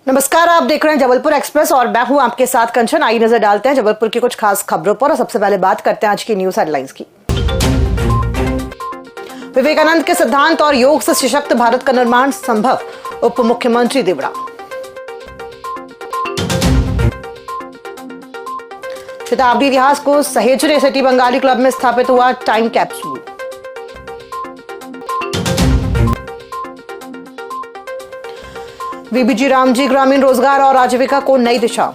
नमस्कार, आप देख रहे हैं जबलपुर एक्सप्रेस और मैं हूं आपके साथ कंचन। आई नजर डालते हैं जबलपुर की कुछ खास खबरों पर और सबसे पहले बात करते हैं आज की न्यूज हेडलाइंस की। विवेकानंद के सिद्धांत और योग से सशक्त भारत का निर्माण संभव, उप मुख्यमंत्री देवड़ा। शताब्दी इतिहास को सहेजने सिटी बंगाली क्लब में स्थापित हुआ टाइम कैप्सूल। वीबीजी रामजी ग्रामीण रोजगार और आजीविका को नई दिशा।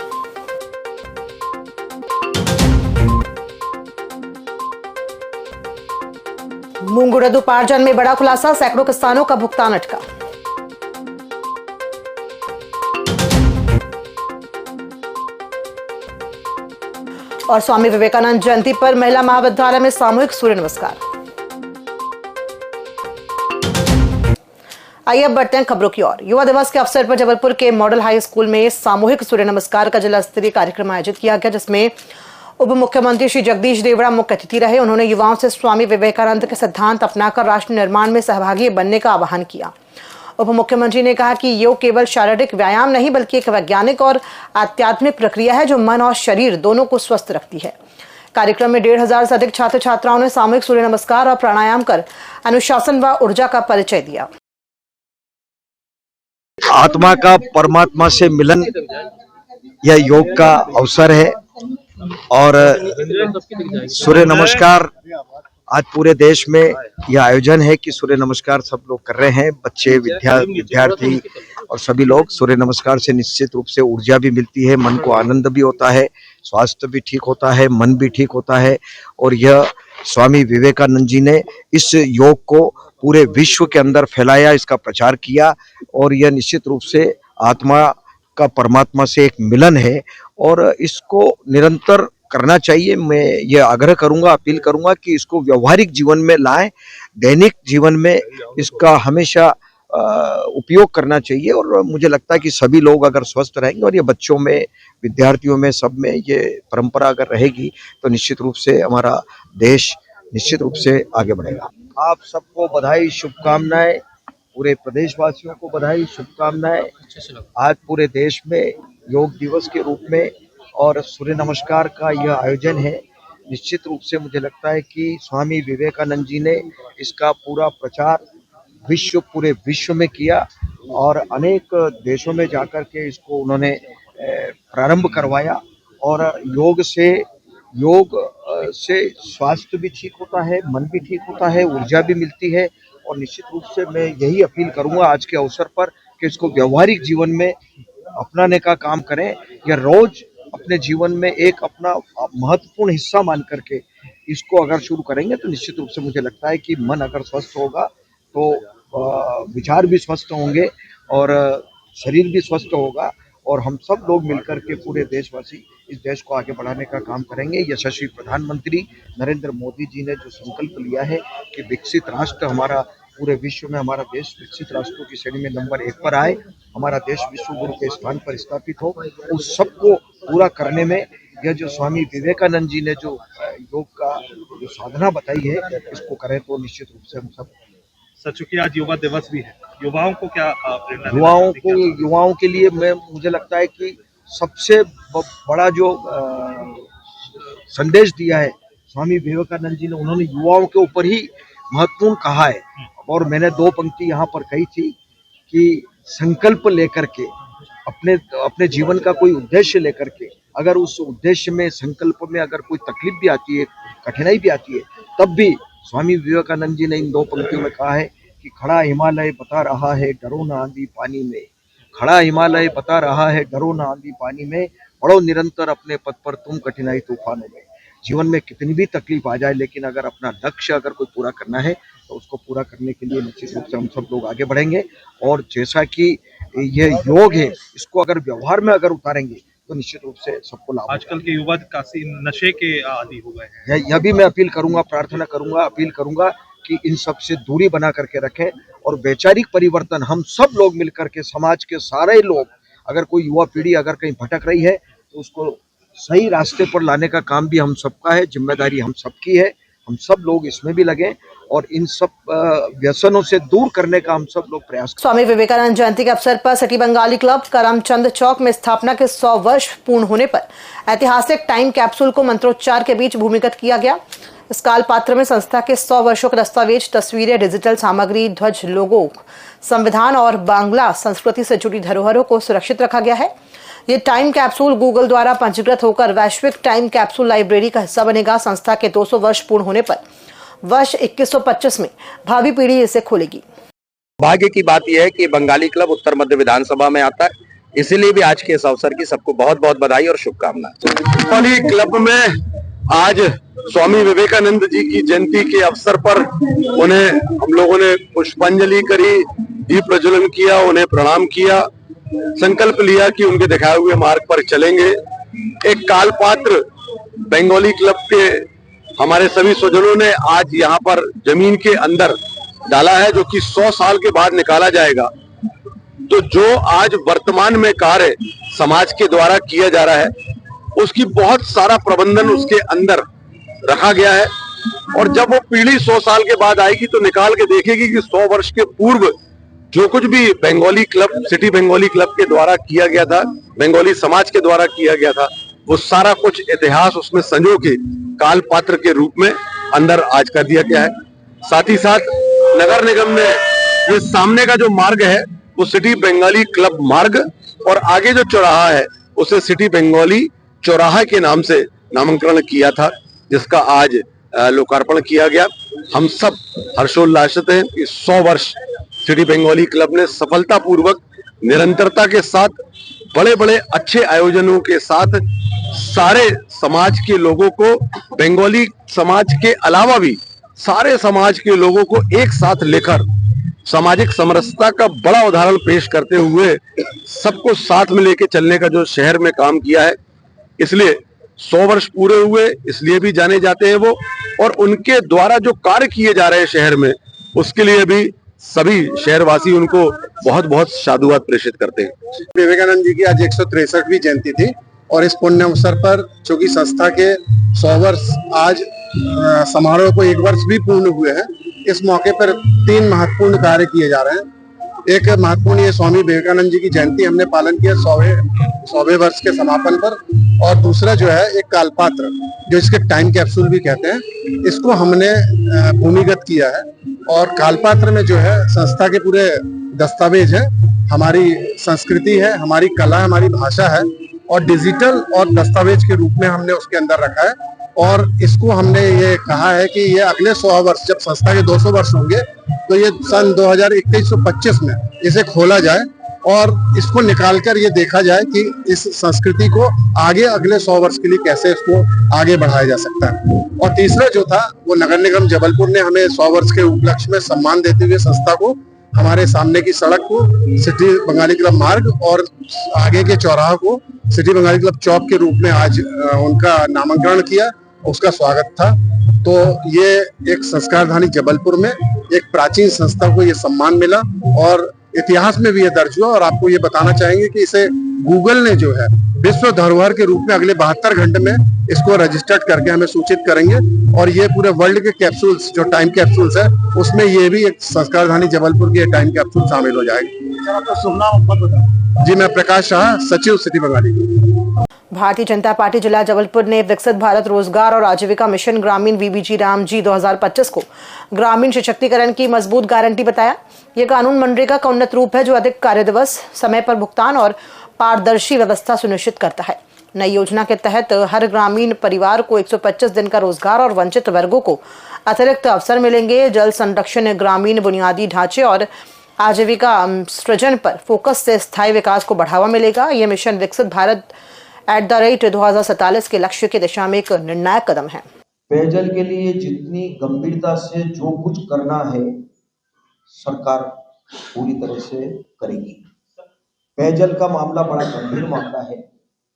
मूंगुड़द उपार्जन में बड़ा खुलासा, सैकड़ों किसानों का भुगतान अटका। और स्वामी विवेकानंद जयंती पर महिला महाविद्यालय में सामूहिक सूर्य नमस्कार। आइए अब बढ़ते हैं खबरों की ओर। युवा दिवस के अवसर पर जबलपुर के मॉडल हाई स्कूल में सामूहिक सूर्य नमस्कार का जिला स्तरीय कार्यक्रम आयोजित किया गया, जिसमें उप मुख्यमंत्री श्री जगदीश देवड़ा मुख्य अतिथि रहे। उन्होंने युवाओं से स्वामी विवेकानंद के सिद्धांत अपनाकर राष्ट्र निर्माण में सहभागी बनने का आह्वान किया। उप मुख्यमंत्री ने कहा कि योग केवल शारीरिक व्यायाम नहीं बल्कि एक वैज्ञानिक और आध्यात्मिक प्रक्रिया है जो मन और शरीर दोनों को स्वस्थ रखती है। कार्यक्रम में 1,500 से अधिक छात्र छात्राओं ने सामूहिक सूर्य नमस्कार और प्राणायाम कर अनुशासन व ऊर्जा का परिचय दिया। आत्मा का परमात्मा से मिलन यह योग का अवसर है और सूर्य नमस्कार आज पूरे देश में यह आयोजन है कि सूर्य नमस्कार सब लोग कर रहे हैं। बच्चे, विद्यार्थी और सभी लोग सूर्य नमस्कार से निश्चित रूप से ऊर्जा भी मिलती है, मन को आनंद भी होता है, स्वास्थ्य भी ठीक होता है, मन भी ठीक होता है। और यह स्वामी विवेकानंद जी ने इस योग को पूरे विश्व के अंदर फैलाया, इसका प्रचार किया और यह निश्चित रूप से आत्मा का परमात्मा से एक मिलन है और इसको निरंतर करना चाहिए। मैं ये आग्रह करूंगा, अपील करूंगा कि इसको व्यवहारिक जीवन में लाएं, दैनिक जीवन में इसका हमेशा उपयोग करना चाहिए। और मुझे लगता है कि सभी लोग अगर स्वस्थ रहेंगे और ये बच्चों में, विद्यार्थियों में, सब में ये परंपरा अगर रहेगी तो निश्चित रूप से हमारा देश निश्चित रूप से आगे बढ़ेगा। आप सबको बधाई, शुभकामनाएं, पूरे प्रदेशवासियों को बधाई, शुभकामनाएं। आज पूरे देश में योग दिवस के रूप में और सूर्य नमस्कार का यह आयोजन है। निश्चित रूप से मुझे लगता है कि स्वामी विवेकानंद जी ने इसका पूरा प्रचार पूरे विश्व में किया और अनेक देशों में जाकर के इसको उन्होंने प्रारंभ करवाया। और योग से स्वास्थ्य भी ठीक होता है, मन भी ठीक होता है, ऊर्जा भी मिलती है। और निश्चित रूप से मैं यही अपील करूंगा आज के अवसर पर कि इसको व्यवहारिक जीवन में अपनाने का काम करें या रोज अपने जीवन में एक अपना महत्वपूर्ण हिस्सा मान करके इसको अगर शुरू करेंगे तो निश्चित रूप से मुझे लगता है कि मन अगर स्वस्थ होगा तो विचार भी स्वस्थ होंगे और शरीर भी स्वस्थ होगा और हम सब लोग मिलकर के पूरे देशवासी इस देश को आगे बढ़ाने का काम करेंगे। यशस्वी प्रधानमंत्री नरेंद्र मोदी जी ने जो संकल्प लिया है कि विकसित राष्ट्र हमारा, पूरे विश्व में हमारा देश विकसित राष्ट्रों की श्रेणी में नंबर 1 पर आए, हमारा देश विश्व गुरु के स्थान पर स्थापित हो, उस सबको पूरा करने में यह जो स्वामी विवेकानंद जी ने जो योग का जो साधना बताई है इसको करें तो निश्चित रूप से हम सब। सच की आज युवा दिवस भी है, युवाओं को क्या प्रेरणा? युवाओं के लिए मुझे लगता है कि सबसे बड़ा जो संदेश दिया है स्वामी विवेकानंद जी ने, उन्होंने युवाओं के ऊपर ही महत्वपूर्ण कहा है। और मैंने 2 पंक्ति यहाँ पर कही थी कि संकल्प लेकर के अपने जीवन का कोई उद्देश्य लेकर के, अगर उस उद्देश्य में, संकल्प में अगर कोई तकलीफ भी आती है, कठिनाई भी आती है, तब भी स्वामी विवेकानंद जी ने इन 2 पंक्तियों में कहा है कि खड़ा हिमालय बता रहा है डरो ना आंधी पानी में, खड़ा हिमालय बता रहा है डरो ना आंधी पानी में, बढ़ो निरंतर अपने पथ पर तुम कठिनाई तूफानों में। जीवन में कितनी भी तकलीफ आ जाए लेकिन अगर अपना लक्ष्य अगर कोई पूरा करना है तो उसको पूरा करने के लिए निश्चित रूप से हम सब लोग आगे बढ़ेंगे। और जैसा कि ये योग है, इसको अगर व्यवहार में अगर उतारेंगे तो निश्चित रूप से सबको लाभ। आजकल के युवा काफी नशे के आदी हो गए हैं। यह भी मैं अपील करूंगा, प्रार्थना करूंगा, अपील करूंगा कि इन सब से दूरी बना करके रखें और वैचारिक परिवर्तन हम सब लोग मिलकर के, समाज के सारे लोग, अगर कोई युवा पीढ़ी अगर कहीं भटक रही है तो उसको सही रास्ते पर लाने का काम भी हम सबका है, जिम्मेदारी हम सबकी है। हम सब लोग इसमें भी लगें और इन सब व्यसनों से दूर करने का हम सब लोग प्रयास करें। स्वामी विवेकानंद जयंती के अवसर पर सिटी बंगाली क्लब करमचंद चौक में स्थापना के 100 वर्ष पूर्ण होने पर ऐतिहासिक टाइम कैप्सूल को मंत्रोच्चार के बीच भूमिगत किया गया। इस काल पात्र में संस्था के 100 वर्षों के दस्तावेज, तस्वीरें, डिजिटल सामग्री, ध्वज, लोगो, संविधान और बांग्ला संस्कृति से जुड़ी धरोहरों को सुरक्षित रखा गया है। ये टाइम कैप्सूल गूगल द्वारा पंजीकृत होकर वैश्विक टाइम कैप्सूल लाइब्रेरी का हिस्सा बनेगा। संस्था के 200 वर्ष पूर्ण होने पर वर्ष 2125 में भावी पीढ़ी इसे खोलेगी। भाग्य की बात यह है कि बंगाली क्लब उत्तर मध्य विधानसभा में आता है, इसीलिए भी आज के इस अवसर की सबको बहुत बहुत बधाई और शुभकामनाएं। बंगाली क्लब में आज स्वामी विवेकानंद जी की जयंती के अवसर पर उन्हें हम लोगों ने पुष्पांजलि करी, दीप प्रज्वलन किया, उन्हें प्रणाम किया, संकल्प लिया कि उनके दिखाए हुए मार्ग पर चलेंगे। एक कालपात्र बंगाली क्लब के हमारे सभी स्वजनों ने आज यहाँ पर जमीन के अंदर डाला है, जो कि 100 साल के बाद निकाला जाएगा। तो जो आज वर्तमान में कार्य समाज के द्वारा किया जा रहा है, उसकी बहुत सारा प्रबंधन उसके अंदर रखा गया है। और जब वो पीढ़ी 100 साल के बाद आएगी तो निकाल के देखेगी कि 100 वर्ष के पूर्व जो कुछ भी Bengali club, city Bengali club के द्वारा किया गया था, बंगाली समाज के द्वारा किया गया था, वो सारा कुछ इतिहास उसमें संजो के काल पात्र के रूप में अंदर आज कर दिया गया है। साथ ही साथ नगर निगम ने ये सामने का जो मार्ग है वो सिटी बंगाली क्लब मार्ग और आगे जो चौराहा है उसे सिटी बंगाली चौराहा के नाम से नामकरण किया था, जिसका आज लोकार्पण किया गया। हम सब हर्षोल्लासित हैं कि 100 वर्ष सिटी बंगाली क्लब ने सफलतापूर्वक निरंतरता के साथ बड़े बड़े अच्छे आयोजनों के साथ सारे समाज के लोगों को, बंगाली समाज के अलावा भी सारे समाज के लोगों को एक साथ लेकर सामाजिक समरसता का बड़ा उदाहरण पेश करते हुए सबको साथ में लेके चलने का जो शहर में काम किया है, इसलिए 100 वर्ष पूरे हुए इसलिए भी जाने जाते हैं वो, और उनके द्वारा जो कार्य किए जा रहे हैं शहर में, उसके लिए भी सभी शहरवासी उनको बहुत बहुत साधुवाद प्रेषित करते हैं। विवेकानंद जी की आज 163वीं जयंती थी और इस पुण्य अवसर पर चूंकि संस्था के 100 वर्ष आज समारोह को 1 वर्ष भी पूर्ण हुए हैं, इस मौके पर 3 महत्वपूर्ण कार्य किए जा रहे हैं। एक महत्वपूर्ण ये स्वामी विवेकानंद जी की जयंती हमने पालन किया 100वें वर्ष के समापन पर, और दूसरा जो है एक कालपात्र जो इसके टाइम कैप्सूल भी कहते हैं, इसको हमने भूमिगत किया है। और कालपात्र में जो है संस्था के पूरे दस्तावेज है, हमारी संस्कृति है, हमारी कला, हमारी भाषा है, और डिजिटल और दस्तावेज के रूप में हमने उसके अंदर रखा है। और इसको हमने ये कहा है कि ये अगले 100 वर्ष जब संस्था के 200 वर्ष होंगे तो ये सन 2021-25 में इसे खोला जाए और इसको निकालकर ये देखा जाए कि इस संस्कृति को आगे अगले 100 वर्ष के लिए कैसे इसको आगे बढ़ाया जा सकता है। और तीसरा जो था वो नगर निगम जबलपुर ने हमें 100 वर्ष के उपलक्ष्य में सम्मान देते हुए संस्था को हमारे सामने की सड़क को सिटी बंगाली क्लब मार्ग और आगे के चौराहा को सिटी बंगाली क्लब चौक के रूप में आज उनका नामकरण किया, उसका स्वागत था। तो ये एक संस्कारधानी जबलपुर में एक प्राचीन संस्था को ये सम्मान मिला और इतिहास में भी ये दर्ज हुआ। और आपको ये बताना चाहेंगे कि इसे गूगल ने जो है विश्व धरोहर के रूप में अगले 72 घंटे में इसको रजिस्टर्ड करके हमें सूचित करेंगे। और ये पूरे वर्ल्ड के कैप्सूल्स जो टाइम कैप्सूल्स है उसमें ये भी एक संस्कारधानी जबलपुर की टाइम कैप्सूल शामिल हो जाएगी। जी, मैं प्रकाश शाह, सचिव सिटी बंगाली। भारतीय जनता पार्टी जिला जबलपुर ने विकसित भारत रोजगार और आजीविका मिशन ग्रामीण वीबीजी रामजी 2025 को ग्रामीण सशक्तिकरण की मजबूत गारंटी बताया। यह कानून मनरेगा का उन्नत रूप है जो अधिक कार्यदिवस, समय पर भुगतान और पारदर्शी व्यवस्था सुनिश्चित करता है। नई योजना के तहत हर ग्रामीण परिवार को 125 दिन का रोजगार और वंचित वर्गों को अतिरिक्त अवसर मिलेंगे। जल संरक्षण, ग्रामीण बुनियादी ढांचे और आजीविका सृजन पर फोकस से स्थायी विकास को बढ़ावा मिलेगा। यह मिशन विकसित भारत @2047 के लक्ष्य की दिशा में एक निर्णायक कदम है। पेयजल के लिए जितनी गंभीरता से जो कुछ करना है सरकार पूरी तरह से करेगी। पेयजल का मामला बड़ा गंभीर मामला है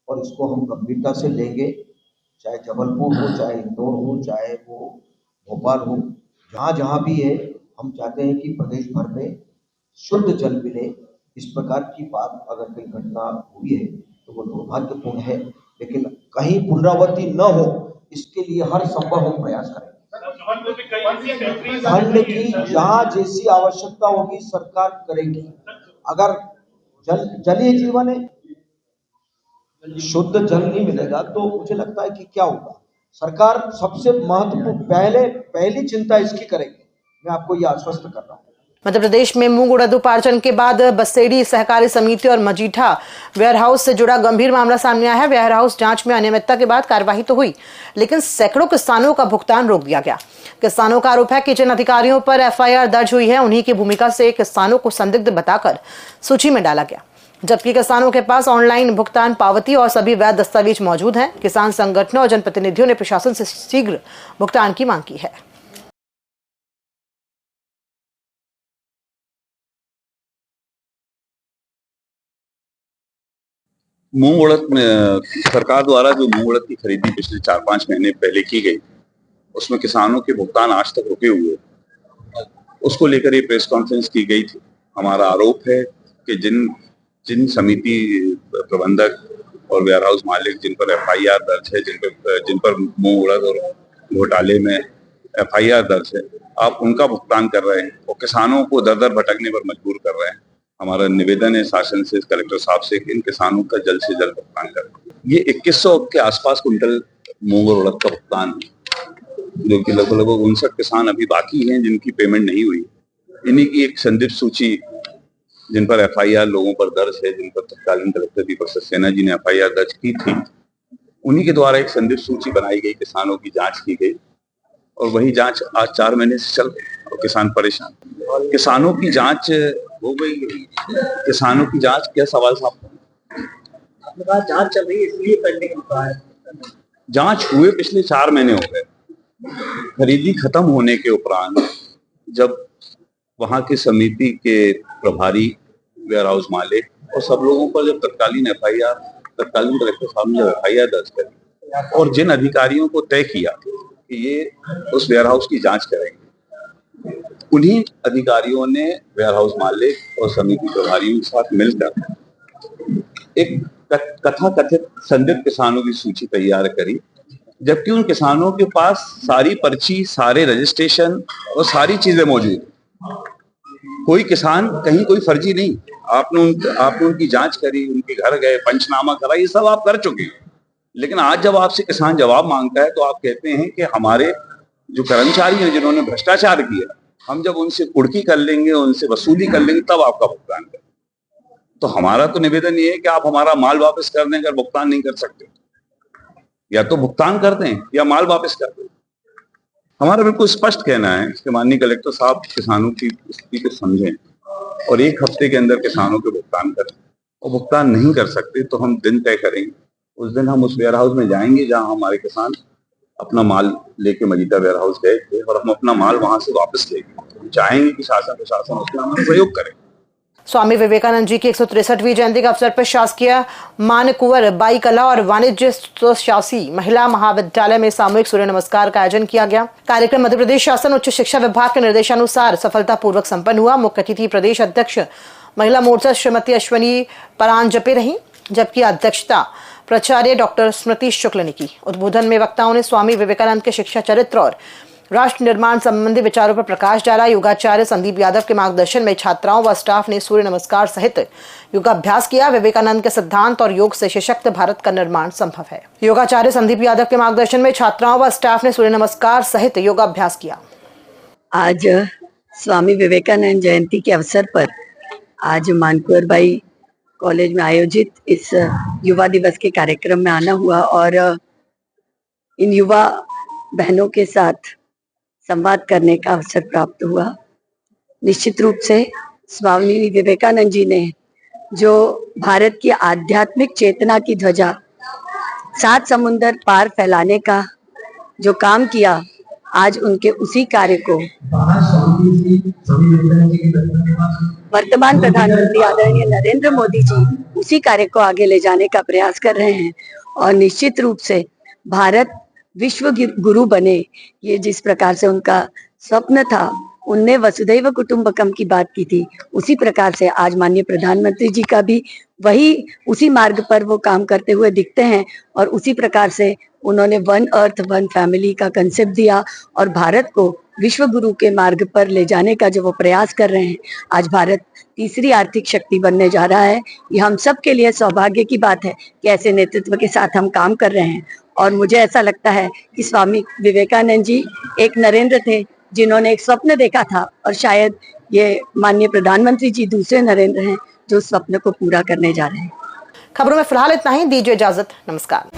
और इसको हम गंभीरता से लेंगे, चाहे जबलपुर हो, चाहे इंदौर हो, चाहे वो भोपाल हो, जहाँ जहाँ भी है। हम चाहते हैं कि प्रदेश भर में शुद्ध जल मिले। इस प्रकार की बात अगर कोई घटना हुई है तो वो दुर्भाग्यपूर्ण है, लेकिन कहीं पुनरावृत्ति न हो इसके लिए हर संभव हम प्रयास करेंगे। फंड की जहां जैसी आवश्यकता होगी सरकार करेगी। अगर जल ही जीवन है, शुद्ध जल नहीं मिलेगा तो मुझे लगता है कि क्या होगा। सरकार सबसे महत्वपूर्ण पहली चिंता इसकी करेगी, मैं आपको ये आश्वस्त कर रहा हूँ। मध्य प्रदेश में मूंग उड़द उपार्जन के बाद बसेड़ी सहकारी समिति और मजीठा वेयरहाउस से जुड़ा गंभीर मामला सामने आया है। वेयरहाउस जांच में अनियमितता के बाद कार्रवाई तो हुई, लेकिन सैकड़ों किसानों का भुगतान रोक दिया गया। किसानों का आरोप है कि जिन अधिकारियों पर एफआईआर दर्ज हुई है, उन्हीं की भूमिका से किसानों को संदिग्ध बताकर सूची में डाला गया, जबकि किसानों के पास ऑनलाइन भुगतान पावती और सभी वैध दस्तावेज मौजूद हैं। किसान संगठनों और जनप्रतिनिधियों ने प्रशासन से शीघ्र भुगतान की मांग की है। मूंग उड़द में सरकार द्वारा जो मूंग उड़द की खरीदी पिछले 4-5 महीने पहले की गई, उसमें किसानों के भुगतान आज तक रुके हुए, उसको लेकर ये प्रेस कॉन्फ्रेंस की गई थी। हमारा आरोप है कि जिन समिति प्रबंधक और वेयरहाउस मालिक जिन पर एफआईआर दर्ज है, जिन पर मूंग उड़द और घोटाले में एफआईआर दर्ज है, आप उनका भुगतान कर रहे हैं और किसानों को दर दर भटकने पर मजबूर कर रहे हैं। हमारा निवेदन है शासन से, कलेक्टर साहब से, कि इन किसानों का जल्द से जल्द भुगतान करें। ये 2100 के आसपास कुंटल मूंग और उड़द का भुगतान है, जो कि लगभग 59 किसान अभी बाकी हैं जिनकी पेमेंट नहीं हुई। इन्हीं की एक संदिग्ध सूची जिन पर एफआईआर लोगों पर दर्ज है, जिन पर तत्कालीन कलेक्टर दीपक सक्सेना जी ने एफआईआर दर्ज की थी, उन्हीं के द्वारा एक संदिग्ध सूची बनाई गई, किसानों की जांच की गई और वही जांच आज 4 महीने से चल रही है और किसान परेशान। किसानों की जांच हो गई, किसानों की जांच, क्या सवाल साहब? जांच चल रही है इसलिए पेंडिंग। जांच हुए पिछले 4 महीने हो गए। खरीदी खत्म होने के उपरांत जब वहां की समिति के प्रभारी, वेयरहाउस मालिक और सब लोगों पर जब तत्कालीन कलेक्टर साहब ने जब एफआईआर दर्ज करी और जिन अधिकारियों को तय किया कि ये उस वेयरहाउस की जांच करेंगे, उन्हीं अधिकारियों ने वेयरहाउस मालिक और समिति प्रभारियों के साथ मिलकर एक कथाकथित संदिग्ध किसानों की सूची तैयार करी, जबकि उन किसानों के पास सारी पर्ची, सारे रजिस्ट्रेशन और सारी चीजें मौजूद। कोई किसान कहीं कोई फर्जी नहीं। आपने उनकी जांच करी, उनके घर गए, पंचनामा करा, ये सब आप कर चुके हैं। लेकिन आज जब आपसे किसान जवाब मांगता है तो आप कहते हैं कि हमारे जो कर्मचारी हैं जिन्होंने भ्रष्टाचार किया, हम जब उनसे कुड़की कर लेंगे, उनसे वसूली कर लेंगे, तब आपका भुगतान करें। तो हमारा तो निवेदन ये है कि आप हमारा माल वापस कर दें। अगर भुगतान नहीं कर सकते, या तो भुगतान कर दें या माल वापस कर दें। हमारा बिल्कुल स्पष्ट कहना है कि माननीय कलेक्टर साहब किसानों की स्थिति को समझें और 1 हफ्ते के अंदर किसानों के भुगतान करें। और भुगतान नहीं कर सकते तो हम दिन तय करेंगे। उस दिन हम उस वेयरहाउस में जाएंगे जहां हमारे किसान अपना माल लेके मजीठा वेयरहाउस गए थे और हम अपना माल वहां से वापस लेंगे। चाहेंगे कि शासन प्रशासन उसमें हमारा सहयोग करे। स्वामी विवेकानंद जी की 163वीं जयंती के अवसर पर शासकीय मानकुंवर बाई कला और वाणिज्य स्वशासी महिला महाविद्यालय में सामूहिक सूर्य नमस्कार का आयोजन किया गया। कार्यक्रम मध्य प्रदेश शासन उच्च शिक्षा विभाग के निर्देशानुसार सफलतापूर्वक संपन्न हुआ। मुख्य अतिथि प्रदेश अध्यक्ष महिला मोर्चा श्रीमती अश्विनी परांजपे रही, जबकि अध्यक्षता प्राचार्य डॉक्टर स्मृति शुक्ल ने की। उद्बोधन में वक्ताओं ने स्वामी विवेकानंद के शिक्षा चरित्र और राष्ट्र निर्माण संबंधी विचारों पर प्रकाश डाला। योगाचार्य संदीप यादव के मार्गदर्शन में छात्राओं व स्टाफ ने सूर्य नमस्कार सहित योगाभ्यास किया। विवेकानंद के सिद्धांत और योग से सशक्त भारत का निर्माण संभव है। योगाचार्य संदीप यादव के मार्गदर्शन में छात्राओं व स्टाफ ने सूर्य नमस्कार सहित योगाभ्यास किया। आज स्वामी विवेकानंद जयंती के अवसर पर आज मानकुंवर बाई कॉलेज में आयोजित इस युवा दिवस के कार्यक्रम में आना हुआ और इन युवा बहनों के साथ संवाद करने का अवसर प्राप्त हुआ। निश्चित रूप से स्वामी विवेकानंद जी ने जो भारत की आध्यात्मिक चेतना की ध्वजा 7 समुंदर पार फैलाने का जो काम किया, आज उनके उसी कार्य को वर्तमान प्रधानमंत्री आदरणीय नरेंद्र मोदी जी उसी कार्य को आगे ले जाने का प्रयास कर रहे हैं। और निश्चित रूप से भारत विश्व गुरु बने, ये जिस प्रकार से उनका स्वप्न था, उनने वसुधैव कुटुंबकम की बात की थी, उसी प्रकार से आज माननीय प्रधानमंत्री जी का भी उसी मार्ग पर वो काम करते हुए दिखते हैं और उसी प्रकार से उन्होंने वन अर्थ वन फैमिली का कंसेप्ट दिया और भारत को विश्व गुरु के मार्ग पर ले जाने का जो वो प्रयास कर रहे हैं, आज भारत तीसरी आर्थिक शक्ति बनने जा रहा है। ये हम सब के लिए सौभाग्य की बात है कि ऐसे नेतृत्व के साथ हम काम कर रहे हैं और मुझे ऐसा लगता है कि स्वामी विवेकानंद जी एक नरेंद्र थे जिन्होंने एक स्वप्न देखा था और शायद ये माननीय प्रधानमंत्री जी दूसरे नरेंद्र हैं जो स्वप्न को पूरा करने जा रहे हैं। खबरों में फिलहाल इतना ही, दीजिए इजाजत, नमस्कार।